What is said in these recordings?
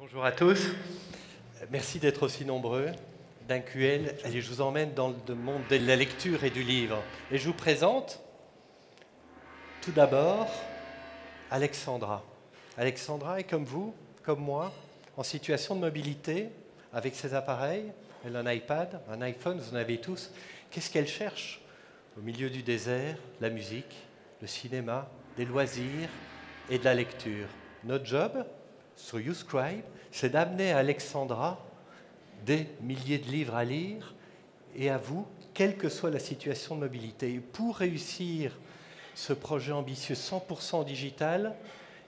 Bonjour à tous, merci d'être aussi nombreux. D'un QL, allez, je vous emmène dans le monde de la lecture et du livre. Et je vous présente tout d'abord Alexandra. Alexandra est comme vous, comme moi, en situation de mobilité avec ses appareils. Elle a un iPad, un iPhone, vous en avez tous. Qu'est-ce qu'elle cherche? Au milieu du désert, la musique, le cinéma, des loisirs et de la lecture. Notre job, sur YouScribe, c'est d'amener à Alexandra des milliers de livres à lire et à vous, quelle que soit la situation de mobilité. Et pour réussir ce projet ambitieux 100% digital,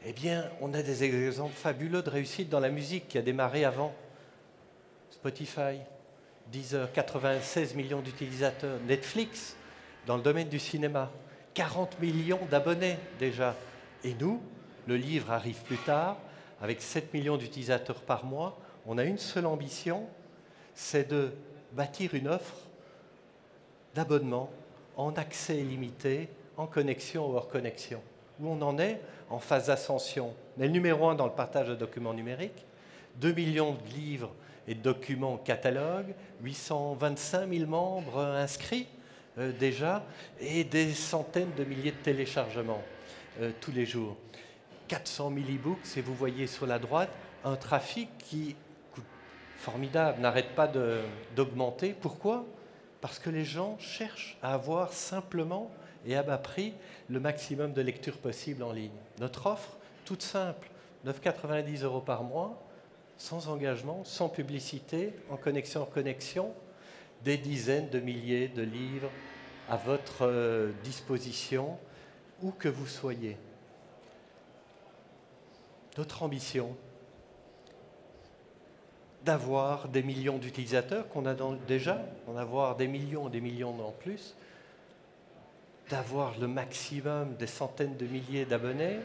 eh bien, on a des exemples fabuleux de réussite dans la musique qui a démarré avant. Spotify, Deezer, 96 millions d'utilisateurs. Netflix, dans le domaine du cinéma, 40 millions d'abonnés déjà. Et nous, le livre arrive plus tard, avec 7 millions d'utilisateurs par mois. On a une seule ambition, c'est de bâtir une offre d'abonnement en accès illimité, en connexion ou hors connexion. Où on en est en phase d'ascension. On est le numéro 1 dans le partage de documents numériques, 2 millions de livres et de documents catalogues, 825 000 membres inscrits déjà, et des centaines de milliers de téléchargements tous les jours. 400 000 e-books, et vous voyez sur la droite un trafic qui, formidable, n'arrête pas d'augmenter. Pourquoi? Parce que les gens cherchent à avoir simplement et à bas prix le maximum de lecture possible en ligne. Notre offre, toute simple, 9,90 € par mois, sans engagement, sans publicité, en connexion, des dizaines de milliers de livres à votre disposition, où que vous soyez. Notre ambition, d'avoir des millions d'utilisateurs qu'on a déjà, d'en avoir des millions en plus, d'avoir le maximum des centaines de milliers d'abonnés.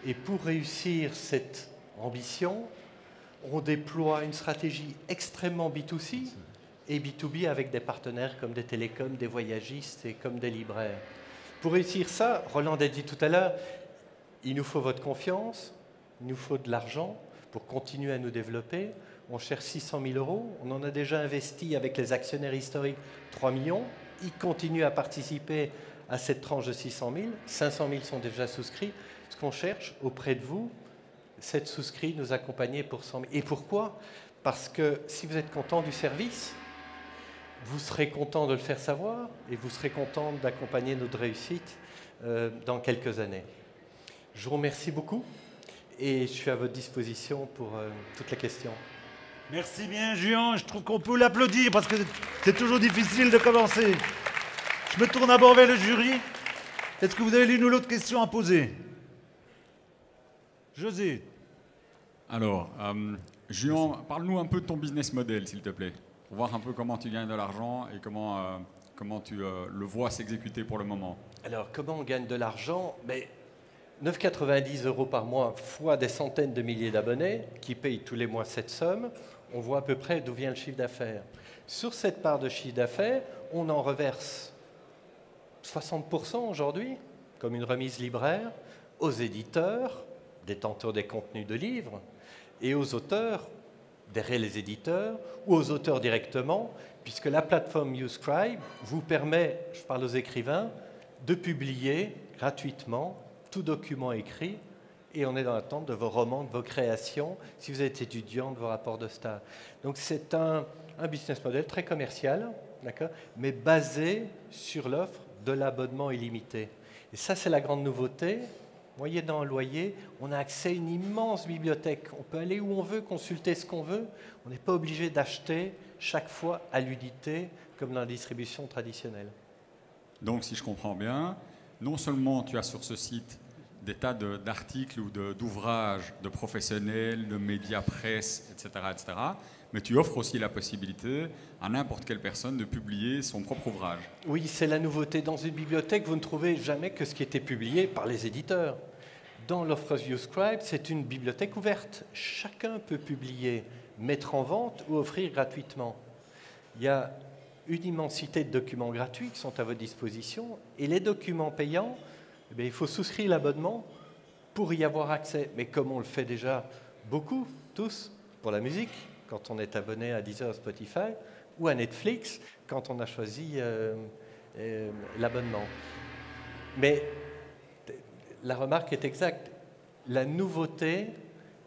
Et pour réussir cette ambition, on déploie une stratégie extrêmement B2C et B2B avec des partenaires comme des télécoms, des voyagistes et comme des libraires. Pour réussir ça, Roland a dit tout à l'heure, il nous faut votre confiance, il nous faut de l'argent pour continuer à nous développer. On cherche 600 000 €. On en a déjà investi avec les actionnaires historiques 3 millions. Ils continuent à participer à cette tranche de 600 000. 500 000 sont déjà souscrits. Ce qu'on cherche auprès de vous, c'est de souscrire, nous accompagner pour 100 000. Et pourquoi? Parce que si vous êtes content du service, vous serez content de le faire savoir et vous serez content d'accompagner notre réussite dans quelques années. Je vous remercie beaucoup et je suis à votre disposition pour toutes les questions. Merci bien, Juan. Je trouve qu'on peut l'applaudir parce que c'est toujours difficile de commencer. Je me tourne d'abord vers le jury. Est-ce que vous avez l'une ou l'autre question à poser? José. Alors, Juan, parle-nous un peu de ton business model, s'il te plaît, pour voir un peu comment tu gagnes de l'argent et comment tu le vois s'exécuter pour le moment. Alors, comment on gagne de l'argent? 9,90 € par mois fois des centaines de milliers d'abonnés qui payent tous les mois cette somme, on voit à peu près d'où vient le chiffre d'affaires. Sur cette part de chiffre d'affaires, on en reverse 60% aujourd'hui, comme une remise libraire, aux éditeurs, détenteurs des contenus de livres, et aux auteurs, derrière les éditeurs, ou aux auteurs directement, puisque la plateforme YouScribe vous permet, je parle aux écrivains, de publier gratuitement tout document écrit, et on est dans l'attente de vos romans, de vos créations, si vous êtes étudiant, de vos rapports de stage. Donc c'est un business model très commercial, mais basé sur l'offre de l'abonnement illimité. Et ça, c'est la grande nouveauté. Voyez, dans un loyer, on a accès à une immense bibliothèque. On peut aller où on veut, consulter ce qu'on veut. On n'est pas obligé d'acheter chaque fois à l'unité, comme dans la distribution traditionnelle. Donc, si je comprends bien, non seulement tu as sur ce site des tas d'articles ou d'ouvrages de professionnels, de médias presse, etc., mais tu offres aussi la possibilité à n'importe quelle personne de publier son propre ouvrage. Oui, c'est la nouveauté. Dans une bibliothèque, vous ne trouvez jamais que ce qui était publié par les éditeurs. Dans l'offre YouScribe, c'est une bibliothèque ouverte. Chacun peut publier, mettre en vente ou offrir gratuitement. Il y a une immensité de documents gratuits qui sont à votre disposition. Et les documents payants, il faut souscrire l'abonnement pour y avoir accès. Mais comme on le fait déjà beaucoup, tous, pour la musique, quand on est abonné à Deezer, Spotify, ou à Netflix, quand on a choisi l'abonnement. Mais la remarque est exacte. La nouveauté,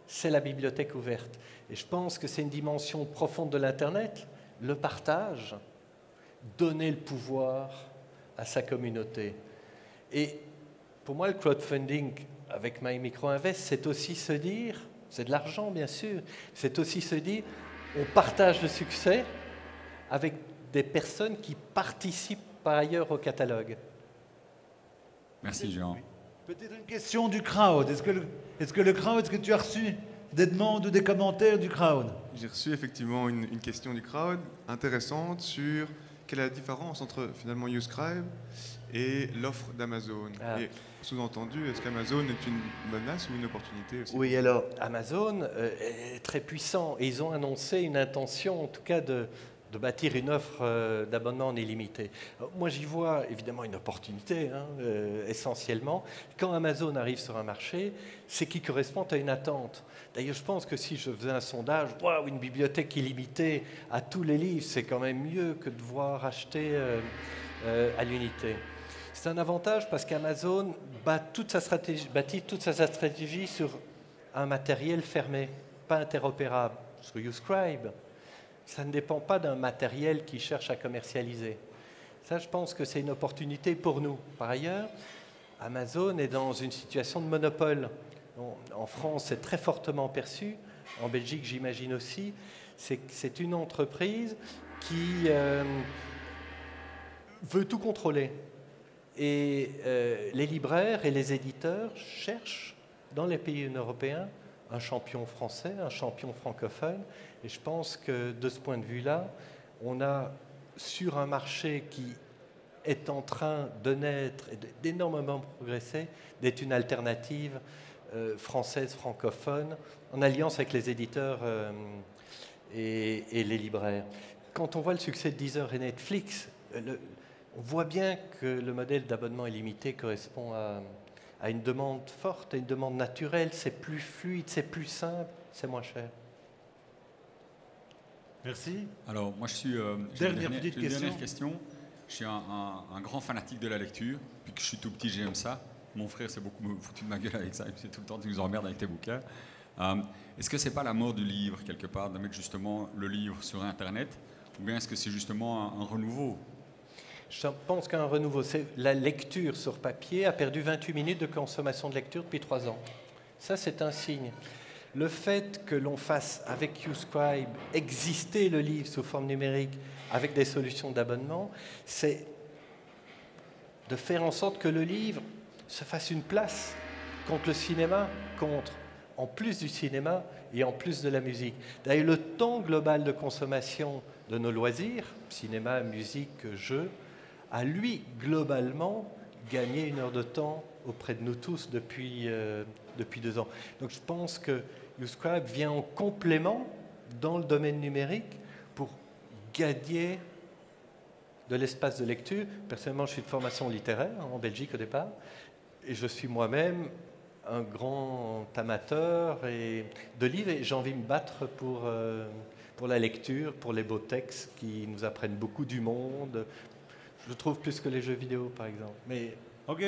c'est la bibliothèque ouverte. Et je pense que c'est une dimension profonde de l'Internet, le partage, donner le pouvoir à sa communauté. Et pour moi, le crowdfunding avec My Micro Invest, c'est aussi se dire, c'est de l'argent bien sûr, c'est aussi se dire, on partage le succès avec des personnes qui participent par ailleurs au catalogue. Merci Jean. Peut-être une question du crowd. Est-ce que le crowd, est-ce que tu as reçu des demandes ou des commentaires du crowd? J'ai reçu effectivement une question du crowd intéressante sur quelle est la différence entre finalement YouScribe et l'offre d'Amazon. Et sous-entendu, est-ce qu'Amazon est une menace ou une opportunité aussi? Oui, alors Amazon est très puissant et ils ont annoncé une intention, en tout cas, de bâtir une offre d'abonnement en illimité. Alors, moi, j'y vois évidemment une opportunité, essentiellement. Quand Amazon arrive sur un marché, c'est qu'il correspond à une attente. D'ailleurs, je pense que si je faisais un sondage, waouh, une bibliothèque illimitée à tous les livres, c'est quand même mieux que de devoir acheter à l'unité. C'est un avantage parce qu'Amazon bâtit toute sa stratégie sur un matériel fermé, pas interopérable, sur YouScribe. Ça ne dépend pas d'un matériel qui cherche à commercialiser. Ça, je pense que c'est une opportunité pour nous. Par ailleurs, Amazon est dans une situation de monopole. En France, c'est très fortement perçu. En Belgique, j'imagine aussi. C'est une entreprise qui veut tout contrôler. Et les libraires et les éditeurs cherchent, dans les pays européens, un champion français, un champion francophone. Et je pense que de ce point de vue-là, on a sur un marché qui est en train de naître et d'énormément progresser, d'être une alternative française, francophone, en alliance avec les éditeurs et les libraires. Quand on voit le succès de Deezer et Netflix, on voit bien que le modèle d'abonnement illimité correspond à une demande forte, à une demande naturelle. C'est plus fluide, c'est plus simple, c'est moins cher. Merci. Alors, moi, je suis. J'ai une dernière question. Je suis un grand fanatique de la lecture. Depuis que je suis tout petit, j'aime ça. Mon frère s'est beaucoup foutu de ma gueule avec ça. C'est tout le temps, tu nous emmerdes avec tes bouquins. Est-ce que c'est pas la mort du livre, quelque part, de mettre justement le livre sur Internet? Ou bien est-ce que c'est justement un renouveau? Je pense qu'un renouveau, c'est la lecture sur papier a perdu 28 minutes de consommation de lecture depuis 3 ans. Ça, c'est un signe. Le fait que l'on fasse avec YouScribe exister le livre sous forme numérique avec des solutions d'abonnement, c'est de faire en sorte que le livre se fasse une place contre le cinéma, en plus du cinéma et en plus de la musique. D'ailleurs, le temps global de consommation de nos loisirs, cinéma, musique, jeux, a lui, globalement, gagné 1 heure de temps auprès de nous tous depuis 2 ans. Donc je pense que YouScribe vient en complément dans le domaine numérique pour gagner de l'espace de lecture. Personnellement, je suis de formation littéraire en Belgique au départ, et je suis moi-même un grand amateur de livres, et j'ai envie de me battre pour la lecture, pour les beaux textes qui nous apprennent beaucoup du monde. Je le trouve plus que les jeux vidéo, par exemple. Mais... Ok.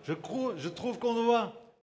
Je trouve qu'on doit